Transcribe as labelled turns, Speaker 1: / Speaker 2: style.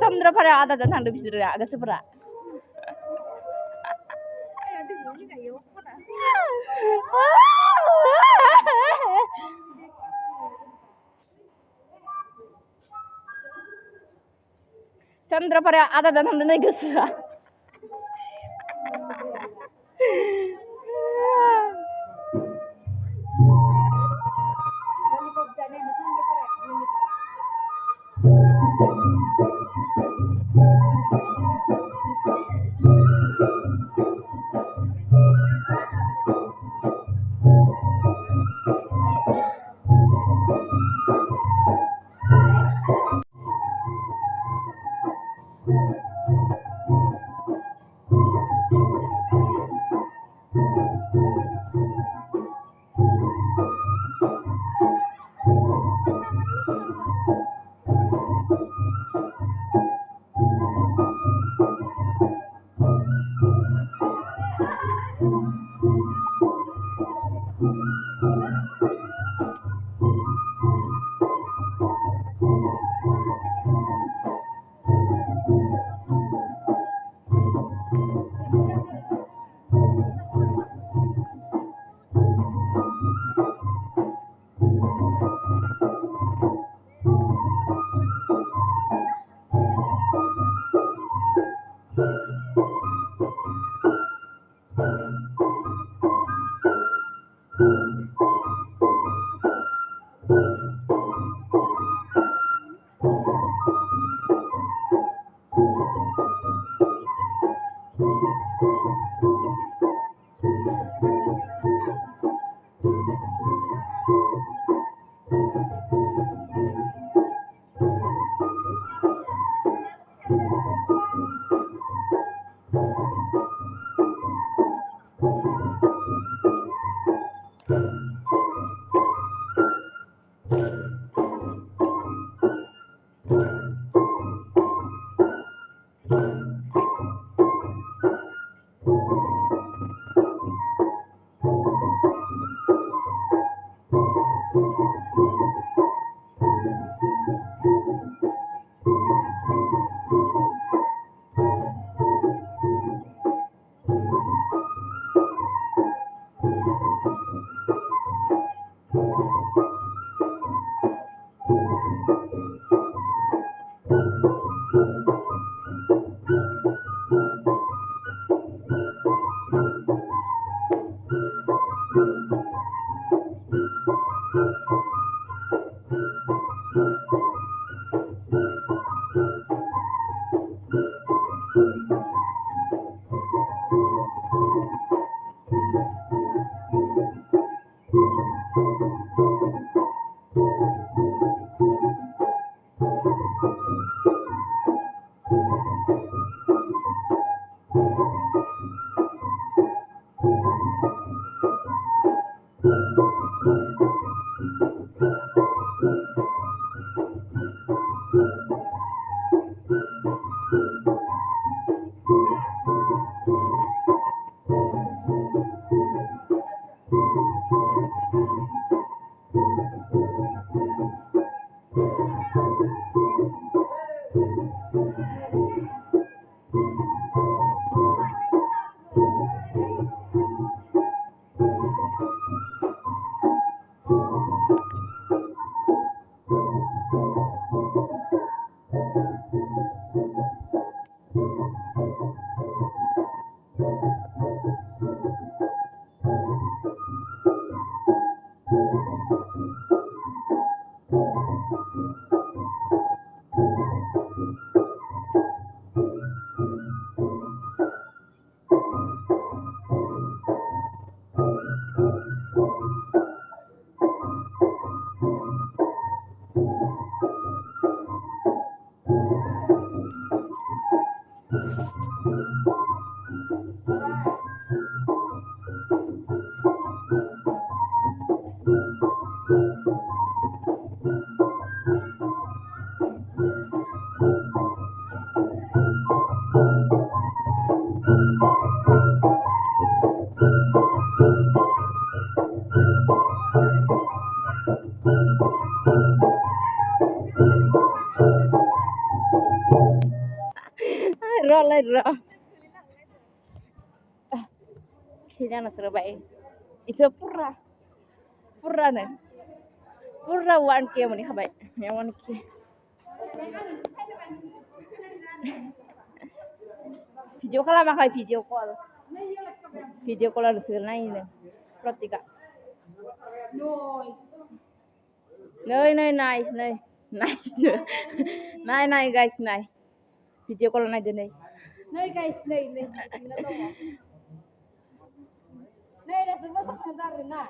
Speaker 1: चन्द्रफारायाव आदाजों थांदों बिसोरो गोसोफोरा चन्द्रफारायाव आदाजों थांदों नै गोसोआ Lain-lain. Sini anak Surabaya. Itu pura. Pura nih. Pura 1K mani khabai. Ya 1K. Video call ama khai video call. Video call harus nai nih. Pratika. Nơi nơi này này này này này guys này video call này đây này
Speaker 2: Này guys, này này. Này là semua sebentar na.